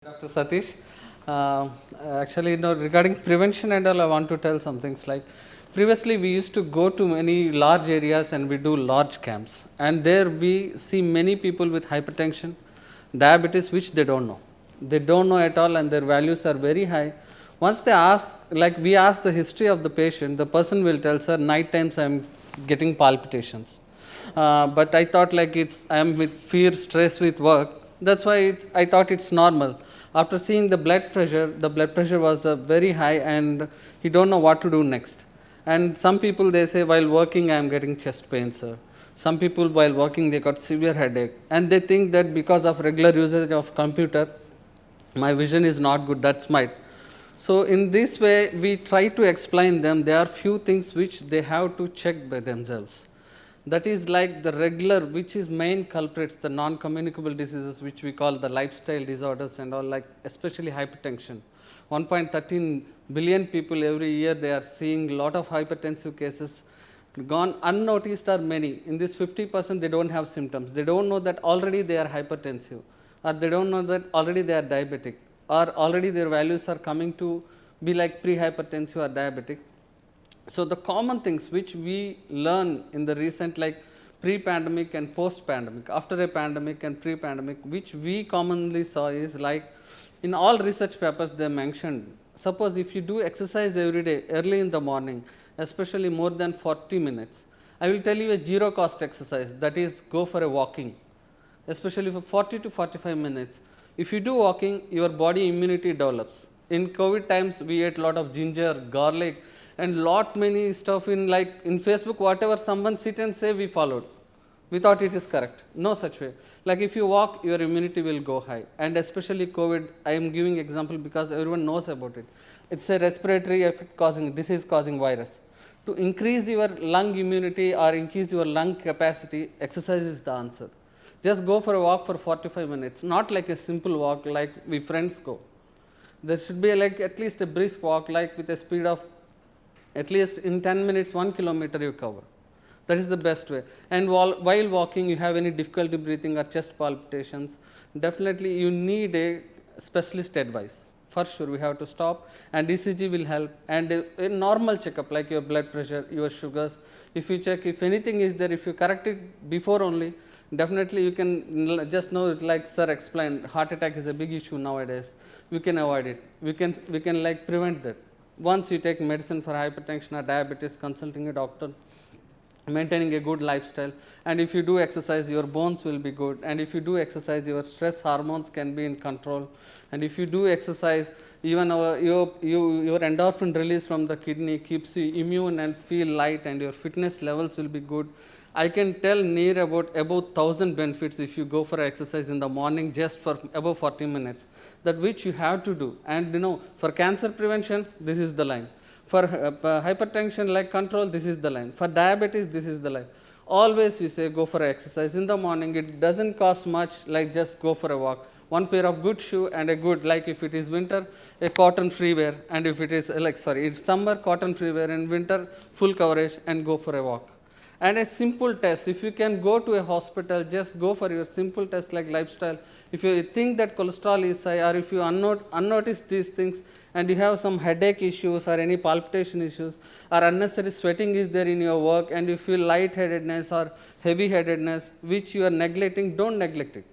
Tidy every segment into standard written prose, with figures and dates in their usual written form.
Dr. Satish. Actually, regarding prevention and all, I want to tell some things like previously we used to go to many large areas and we do large camps, and there we see many people with hypertension, diabetes, which they don't know. They don't know at all, and their values are very high. Once they ask, like we ask the history of the patient, the person will tell, sir, night times I am getting palpitations. But I thought like I am with fear, stress with work. That's why I thought it's normal. After seeing the blood pressure was very high, and he don't know what to do next. And some people they say while working I am getting chest pain, sir. Some people while working they got severe headache, and they think that because of regular usage of computer, my vision is not good. That's might. So in this way we try to explain them. There are few things which they have to check by themselves. That is like the regular, which is main culprits, the non-communicable diseases which we call the lifestyle disorders and all, like especially hypertension. 1.13 billion people every year, they are seeing lot of hypertensive cases. Gone unnoticed are many. In this 50%, they don't have symptoms. They don't know that already they are hypertensive, or they don't know that already they are diabetic, or already their values are coming to be like pre-hypertensive or diabetic. So the common things which we learn in the recent, like pre-pandemic and post-pandemic, after a pandemic and pre-pandemic, which we commonly saw is like in all research papers they mentioned, suppose if you do exercise every day early in the morning, especially more than 40 minutes, I will tell you a zero cost exercise, that is go for a walking, especially for 40 to 45 minutes. If you do walking, your body immunity develops. In COVID times, we ate lot of ginger, garlic, and lot many stuff in like in Facebook, whatever someone sit and say, we followed. We thought it is correct. No such way. Like if you walk, your immunity will go high. And especially COVID, I am giving example because everyone knows about it. It's a respiratory effect causing, disease causing virus. To increase your lung immunity or increase your lung capacity, exercise is the answer. Just go for a walk for 45 minutes, not like a simple walk like we friends go. There should be like at least a brisk walk, like with a speed of at least in 10 minutes 1 kilometer you cover. That is the best way. And while walking you have any difficulty breathing or chest palpitations, definitely you need a specialist advice. For sure we have to stop, and ECG will help, and a normal checkup like your blood pressure, your sugars, if you check if anything is there, if you correct it before only, definitely you can just know it, like sir explained, heart attack is a big issue nowadays, we can avoid it, we can like prevent that. Once you take medicine for hypertension or diabetes, consulting a doctor, maintaining a good lifestyle, and if you do exercise your bones will be good, and if you do exercise your stress hormones can be in control, and if you do exercise even your endorphin release from the kidney keeps you immune and feel light, and your fitness levels will be good. I can tell near about 1,000 benefits if you go for exercise in the morning just for above 40 minutes, that which you have to do. And for cancer prevention, this is the line. For hypertension like control, this is the line. For diabetes, this is the line. Always we say go for exercise in the morning. It doesn't cost much, like just go for a walk. One pair of good shoe and a good, like if it is winter, a cotton free wear, and if it is it's summer, cotton free wear, and winter full coverage, and go for a walk. And a simple test, if you can go to a hospital, just go for your simple test like lifestyle. If you think that cholesterol is high, or if you unnotice these things and you have some headache issues or any palpitation issues or unnecessary sweating is there in your work, and you feel lightheadedness or heavy headedness which you are neglecting, don't neglect it.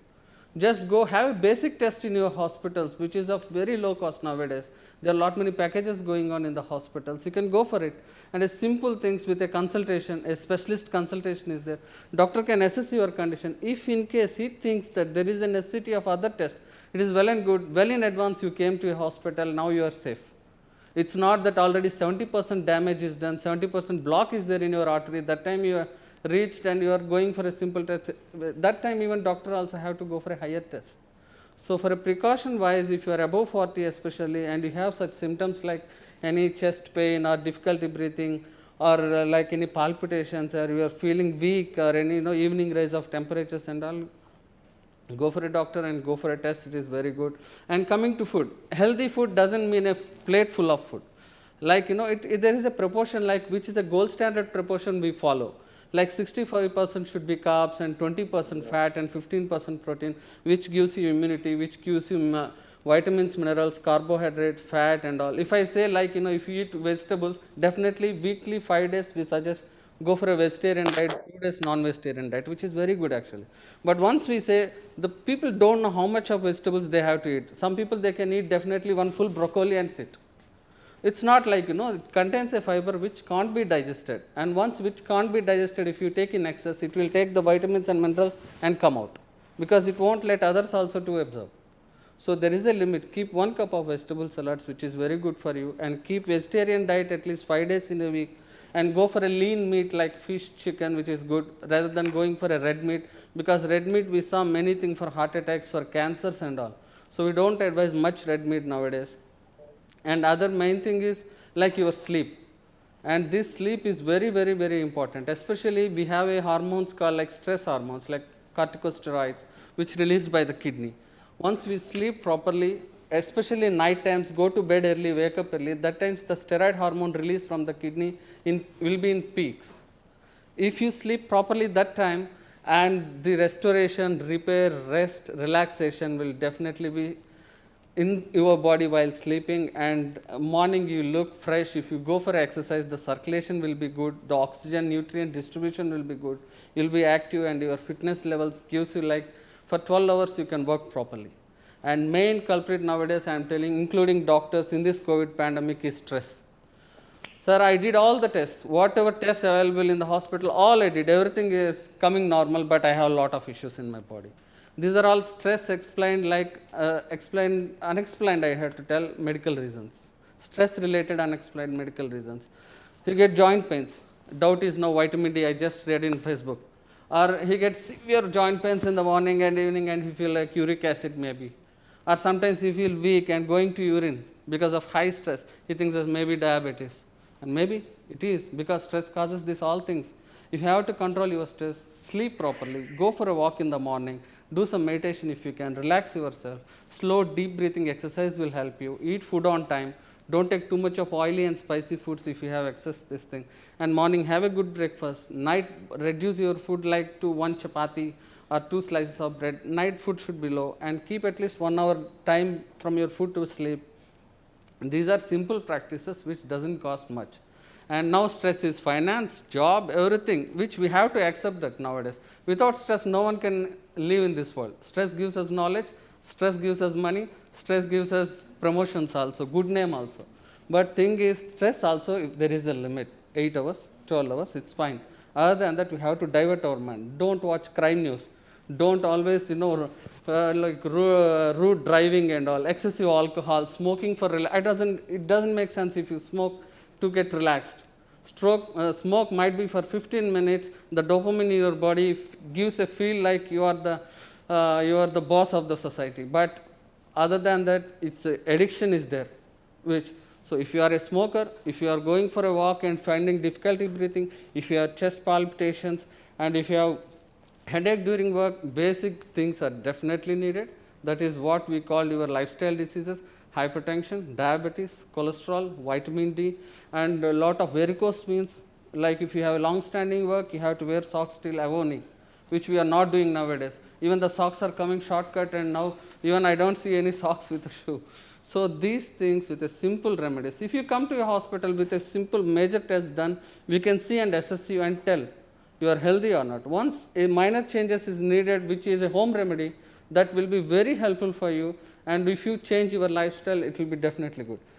Just go have a basic test in your hospitals, which is of very low cost nowadays. There are lot many packages going on in the hospitals. You can go for it. And a simple things with a consultation, a specialist consultation is there. Doctor can assess your condition. If in case he thinks that there is a necessity of other test, it is well and good. Well in advance you came to a hospital, now you are safe. It's not that already 70% damage is done, 70% block is there in your artery. That time you are reached and you are going for a simple test, that time even doctor also have to go for a higher test. So for a precaution wise, if you are above 40 especially, and you have such symptoms like any chest pain or difficulty breathing, or like any palpitations, or you are feeling weak, or any evening rise of temperatures and all, go for a doctor and go for a test. It is very good. And coming to food, healthy food doesn't mean a plate full of food. Like there is a proportion, like which is a gold standard proportion we follow. Like 65% should be carbs and 20% fat and 15% protein, which gives you immunity, which gives you vitamins, minerals, carbohydrate, fat and all. If I say like, if you eat vegetables, definitely weekly 5 days we suggest go for a vegetarian diet, 2 days non-vegetarian diet, which is very good actually. But once we say, the people don't know how much of vegetables they have to eat. Some people, they can eat definitely one full broccoli and sit. It's not like, it contains a fiber which can't be digested, and once which can't be digested, if you take in excess, it will take the vitamins and minerals and come out, because it won't let others also to absorb. So there is a limit. Keep 1 cup of vegetable salads, which is very good for you, and keep vegetarian diet at least 5 days in a week, and go for a lean meat like fish, chicken, which is good, rather than going for a red meat, because red meat we saw many things for heart attacks, for cancers and all. So we don't advise much red meat nowadays. And other main thing is like your sleep, and this sleep is very, very, very important. Especially we have a hormones called like stress hormones like corticosteroids, which released by the kidney. Once we sleep properly, especially night times, go to bed early, wake up early, that times the steroid hormone released from the kidney will be in peaks. If you sleep properly that time, and the restoration, repair, rest, relaxation will definitely be in your body while sleeping, and morning you look fresh. If you go for exercise, the circulation will be good, the oxygen nutrient distribution will be good, you will be active, and your fitness levels gives you like for 12 hours you can work properly. And main culprit nowadays, I am telling, including doctors in this COVID pandemic, is stress. Sir, I did all the tests, whatever tests available in the hospital, all I did, everything is coming normal, but I have a lot of issues in my body. These are all stress explained, like unexplained, I had to tell, medical reasons. Stress related unexplained medical reasons. He get joint pains. Doubt is no vitamin D, I just read in Facebook. Or he gets severe joint pains in the morning and evening, and he feel like uric acid maybe. Or sometimes he feel weak and going to urine because of high stress. He thinks that maybe diabetes. And maybe it is, because stress causes these all things. If you have to control your stress, sleep properly, go for a walk in the morning, do some meditation if you can, relax yourself, slow deep breathing exercise will help you, eat food on time, don't take too much of oily and spicy foods if you have excess this thing, and morning have a good breakfast, night reduce your food like to 1 chapati or 2 slices of bread, night food should be low, and keep at least 1 hour time from your food to sleep. These are simple practices which doesn't cost much. And now stress is finance, job, everything, which we have to accept that nowadays. Without stress, no one can live in this world. Stress gives us knowledge, stress gives us money, stress gives us promotions also, good name also. But thing is, stress also, if there is a limit, 8 hours, 12 hours, it's fine. Other than that, we have to divert our mind. Don't watch crime news. Don't always, like rude driving and all, excessive alcohol, smoking for, it doesn't make sense if you smoke to get relaxed. Smoke might be for 15 minutes, the dopamine in your body gives a feel like you are the boss of the society. But other than that, it's addiction is there. So if you are a smoker, if you are going for a walk and finding difficulty breathing, if you have chest palpitations, and if you have headache during work, basic things are definitely needed. That is what we call your lifestyle diseases. Hypertension, diabetes, cholesterol, vitamin D, and a lot of varicose veins. Like if you have a long-standing work, you have to wear socks till above knee, which we are not doing nowadays. Even the socks are coming shortcut, and now even I don't see any socks with a shoe. So these things with a simple remedies. If you come to a hospital with a simple major test done, we can see and assess you and tell you are healthy or not. Once a minor changes is needed, which is a home remedy, that will be very helpful for you, and if you change your lifestyle, it will be definitely good.